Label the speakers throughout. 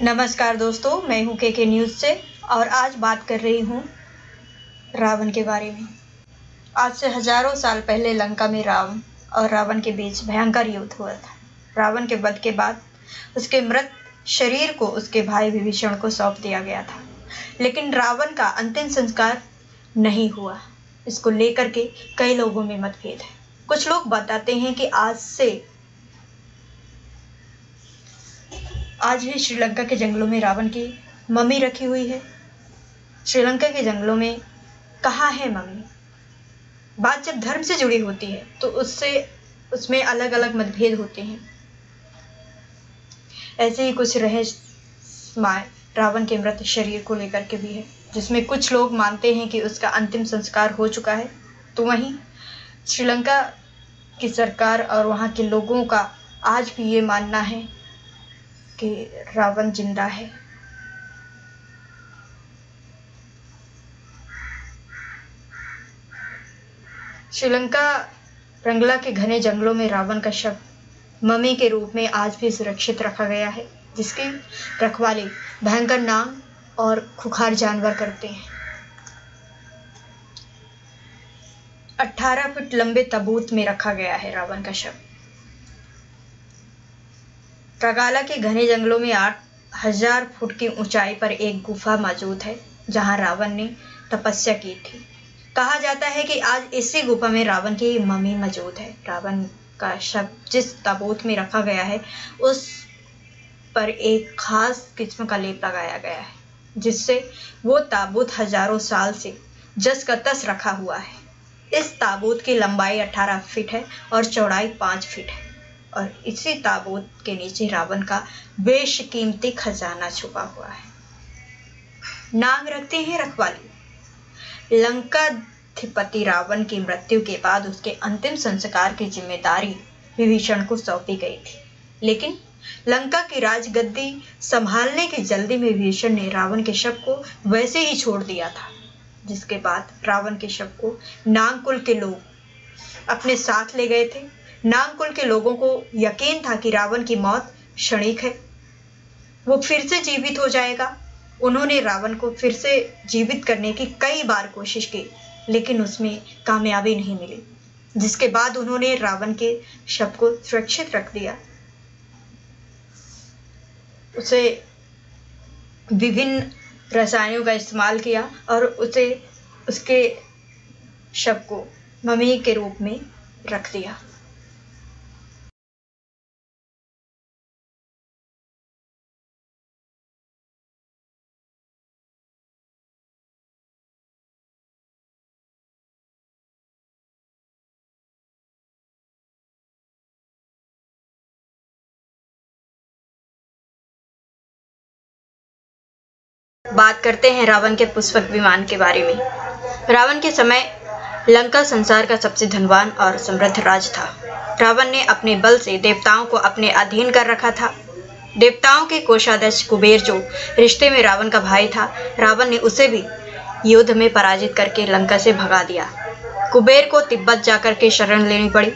Speaker 1: नमस्कार दोस्तों, मैं हूं के न्यूज़ से और आज बात कर रही हूं रावण के बारे में। आज से हजारों साल पहले लंका में राम और रावण के बीच भयंकर युद्ध हुआ था। रावण के वध के बाद उसके मृत शरीर को उसके भाई विभीषण को सौंप दिया गया था, लेकिन रावण का अंतिम संस्कार नहीं हुआ। इसको लेकर के कई लोगों में मतभेद है। कुछ लोग बताते हैं कि आज भी श्रीलंका के जंगलों में रावण की मम्मी रखी हुई है। श्रीलंका के जंगलों में कहाँ है मम्मी? बात जब धर्म से जुड़ी होती है तो उसमें अलग अलग मतभेद होते हैं। ऐसे ही कुछ रहस्यमय रावण के मृत शरीर को लेकर के भी है, जिसमें कुछ लोग मानते हैं कि उसका अंतिम संस्कार हो चुका है, तो वहीं श्रीलंका की सरकार और वहाँ के लोगों का आज भी ये मानना है कि रावण जिंदा है। श्रीलंका रंगला के घने जंगलों में रावण का शव मम्मी के रूप में आज भी सुरक्षित रखा गया है, जिसकी रखवाली भयंकर नाग और खुखार जानवर करते हैं। 18 फीट लंबे ताबूत में रखा गया है रावण का शव। रंगाला के घने जंगलों में 8000 फुट की ऊंचाई पर एक गुफा मौजूद है, जहां रावण ने तपस्या की थी। कहा जाता है कि आज इसी गुफा में रावण की मम्मी मौजूद है। रावण का शव जिस ताबूत में रखा गया है, उस पर एक खास किस्म का लेप लगाया गया है, जिससे वो ताबूत हजारों साल से जस का तस रखा हुआ है। इस ताबूत की लंबाई 18 फीट है और चौड़ाई 5 फीट है, और इसी ताबूत के नीचे रावण का बेशकीमती खजाना छुपा हुआ है। नाग रखते हैं रखवाली। लंकाधिपति रावण की मृत्यु के बाद उसके अंतिम संस्कार की जिम्मेदारी विभीषण को सौंपी गई थी, लेकिन लंका की राजगद्दी संभालने की जल्दी में विभीषण ने रावण के शव को वैसे ही छोड़ दिया था। जिसके बाद रावण के शव को नागकुल के लोग अपने साथ ले गए थे। नागकुल के लोगों को यकीन था कि रावण की मौत क्षणिक है, वो फिर से जीवित हो जाएगा। उन्होंने रावण को फिर से जीवित करने की कई बार कोशिश की, लेकिन उसमें कामयाबी नहीं मिली। जिसके बाद उन्होंने रावण के शव को सुरक्षित रख दिया, उसे विभिन्न रसायनों का इस्तेमाल किया और उसके शव को मम्मी के रूप में रख दिया। बात करते हैं रावण के पुष्पक विमान के बारे में। रावण के समय लंका संसार का सबसे धनवान और समृद्ध राज था। रावण ने अपने बल से देवताओं को अपने अधीन कर रखा था। देवताओं के कोषाध्यक्ष कुबेर, जो रिश्ते में रावण का भाई था, रावण ने उसे भी युद्ध में पराजित करके लंका से भगा दिया। कुबेर को तिब्बत जाकर के शरण लेनी पड़ी।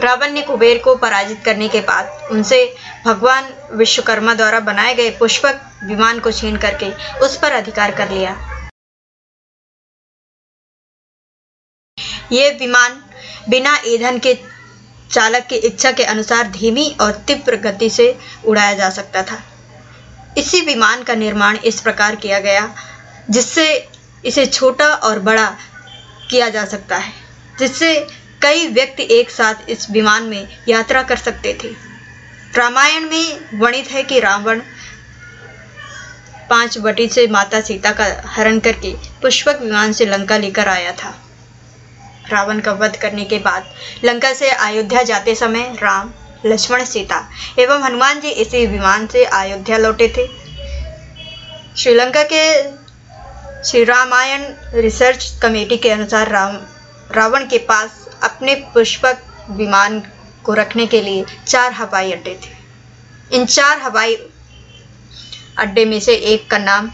Speaker 1: रावण ने कुबेर को पराजित करने के बाद उनसे भगवान विश्वकर्मा द्वारा बनाए गए पुष्पक विमान को छीन करके उस पर अधिकार कर लिया। ये विमान बिना ईंधन के चालक की इच्छा के अनुसार धीमी और तीव्र गति से उड़ाया जा सकता था। इसी विमान का निर्माण इस प्रकार किया गया जिससे इसे छोटा और बड़ा किया जा सकता है, जिससे कई व्यक्ति एक साथ इस विमान में यात्रा कर सकते थे। रामायण में वर्णित है कि रावण 5 बटी से माता सीता का हरण करके पुष्पक विमान से लंका लेकर आया था। रावण का वध करने के बाद लंका से अयोध्या जाते समय राम, लक्ष्मण, सीता एवं हनुमान जी इसी विमान से अयोध्या लौटे थे। श्रीलंका के श्री रामायण रिसर्च कमेटी के अनुसार रावण के पास अपने पुष्पक विमान को रखने के लिए 4 हवाई अड्डे थे। इन 4 हवाई अड्डे में से एक का नाम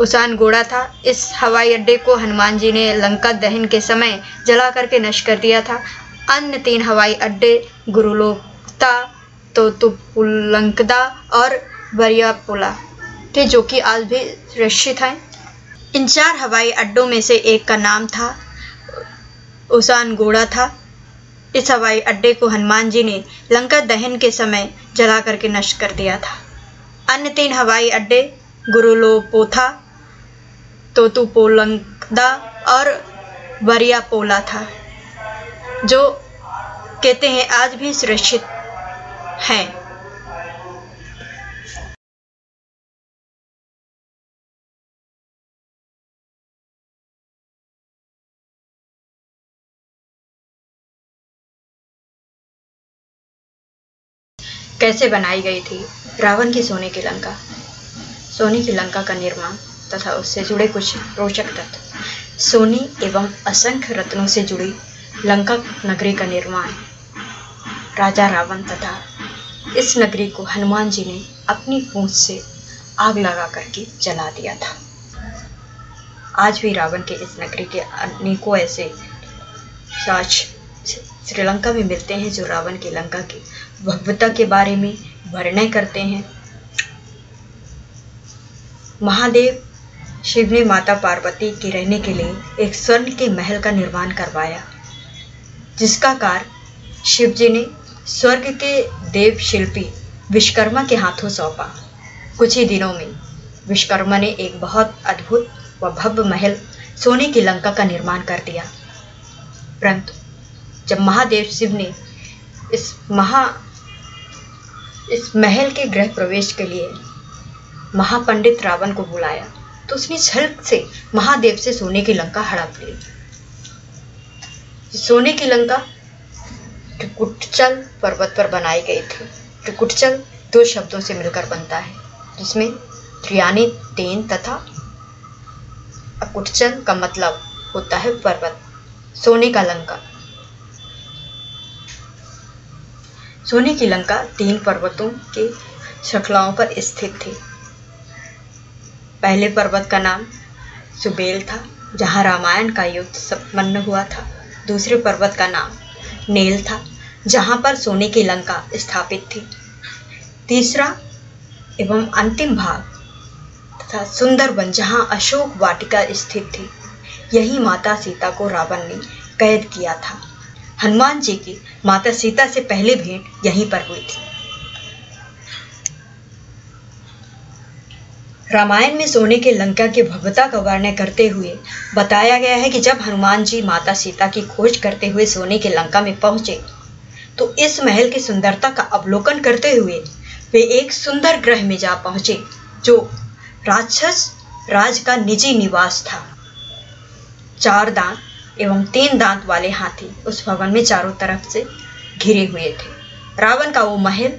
Speaker 1: उसानगोड़ा था। इस हवाई अड्डे को हनुमान जी ने लंका दहन के समय जला करके नष्ट कर दिया था। अन्य 3 हवाई अड्डे गुरुलोकता, तोतुपुलंकदा और वरियापोला थे, जो कि आज भी सुरक्षित हैं। इन 4 हवाई अड्डों में से एक का नाम था ओसानगोड़ा था। इस हवाई अड्डे को हनुमान जी ने लंका दहन के समय जला करके नष्ट कर दिया था। अन्य 3 हवाई अड्डे गुरुलोपोथा, तोतुपुलंकदा और वरियापोला था, जो कहते हैं आज भी सुरक्षित हैं। कैसे बनाई गई थी रावण की सोने की लंका? सोने की लंका का निर्माण तथा उससे जुड़े कुछ रोचक तथ्य। सोने एवं असंख्य रत्नों से जुड़ी लंका नगरी का निर्माण राजा रावण तथा इस नगरी को हनुमान जी ने अपनी पूंछ से आग लगा करके जला दिया था। आज भी रावण के इस नगरी के अनेकों ऐसे साक्ष्य श्रीलंका में मिलते हैं जो रावण की लंका की भव्यता के बारे में वर्णन करते हैं। महादेव शिव ने माता पार्वती के रहने के लिए एक स्वर्ण के महल का निर्माण करवाया, जिसका कार्य शिव जी ने स्वर्ग के देव शिल्पी विश्वकर्मा के हाथों सौंपा। कुछ ही दिनों में विश्वकर्मा ने एक बहुत अद्भुत व भव्य महल सोने की लंका का निर्माण कर दिया। परंतु जब महादेव शिव ने इस महल के गृह प्रवेश के लिए महापंडित रावण को बुलाया, तो उसने झलक से महादेव से सोने की लंका हड़प ली। सोने की लंका त्रिकुटचल पर्वत पर बनाई गई थी। त्रिकुटचल 2 शब्दों से मिलकर बनता है, जिसमें त्रियानी तेन तथा अकुटचल का मतलब होता है पर्वत। सोने का लंका, सोने की लंका 3 पर्वतों के श्रृंखलाओं पर स्थित थी। पहले पर्वत का नाम सुबेल था, जहां रामायण का युद्ध संपन्न हुआ था। दूसरे पर्वत का नाम नेल था, जहां पर सोने की लंका स्थापित थी। तीसरा एवं अंतिम भाग तथा सुंदरवन, जहां अशोक वाटिका स्थित थी, यही माता सीता को रावण ने कैद किया था। हनुमान जी की माता सीता से पहले भेंट यहीं पर हुई थी। रामायण में सोने की लंका की भव्यता का वर्णन करते हुए बताया गया है कि जब हनुमान जी माता सीता की खोज करते हुए सोने की लंका में पहुंचे, तो इस महल की सुंदरता का अवलोकन करते हुए वे एक सुंदर ग्रह में जा पहुंचे, जो राक्षस राज का निजी निवास था। 4 दांत एवं 3 दांत वाले हाथी उस भवन में चारों तरफ से घिरे हुए थे। रावण का वो महल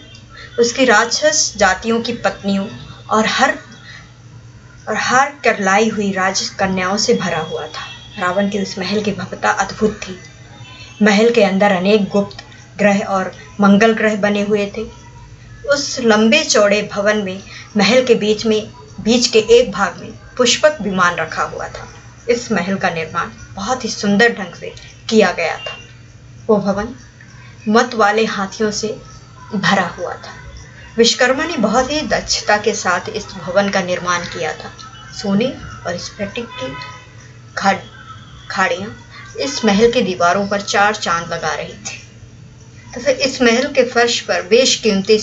Speaker 1: उसकी राक्षस जातियों की पत्नियों और हार कर लाई हुई राजकन्याओं से भरा हुआ था। रावण के उस महल की भव्यता अद्भुत थी। महल के अंदर अनेक गुप्त ग्रह और मंगल ग्रह बने हुए थे। उस लंबे चौड़े भवन में महल के बीच के एक भाग में पुष्पक विमान रखा हुआ था। इस महल का निर्माण बहुत ही सुंदर ढंग से किया गया था। वो भवन मत वाले हाथियों से भरा हुआ था। विश्वकर्मा ने बहुत ही दक्षता के साथ इस भवन का निर्माण किया था। सोने और स्फटिक की खाड़ियां इस महल की दीवारों पर 4 चांद लगा रही थी तथा इस महल के फर्श पर बेशकीमती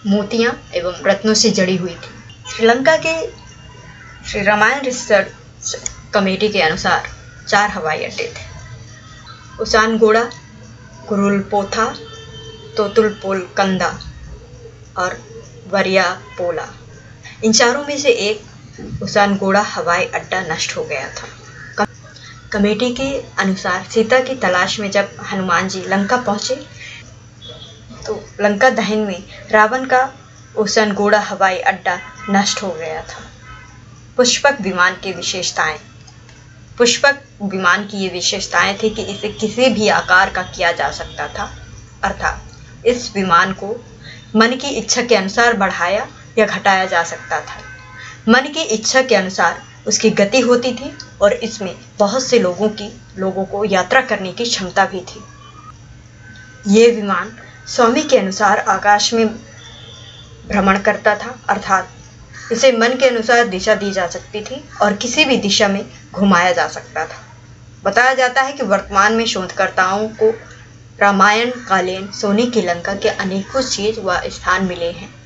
Speaker 1: मोतियां एवं रत्नों से जड़ी हुई थी। श्रीलंका के श्री रामायण रिसर्च कमेटी के अनुसार 4 हवाई अड्डे थे: ओसानगोड़ा, कुरुलपोथा, तोतुपुलंकदा और वरियापोला। इन चारों में से एक ओसानगोड़ा हवाई अड्डा नष्ट हो गया था। कमेटी के अनुसार सीता की तलाश में जब हनुमान जी लंका पहुंचे, तो लंका दहन में रावण का ओसानगोड़ा हवाई अड्डा नष्ट हो गया था। पुष्पक विमान की विशेषताएं। पुष्पक विमान की ये विशेषताएं थी कि इसे किसी भी आकार का किया जा सकता था, अर्थात इस विमान को मन की इच्छा के अनुसार बढ़ाया या घटाया जा सकता था। मन की इच्छा के अनुसार उसकी गति होती थी और इसमें बहुत से लोगों को यात्रा करने की क्षमता भी थी। ये विमान स्वामी के अनुसार आकाश में भ्रमण करता था, अर्थात इसे मन के अनुसार दिशा दी जा सकती थी और किसी भी दिशा में घुमाया जा सकता था। बताया जाता है कि वर्तमान में शोधकर्ताओं को रामायण कालीन सोने की लंका के अनेकों चीज व स्थान मिले हैं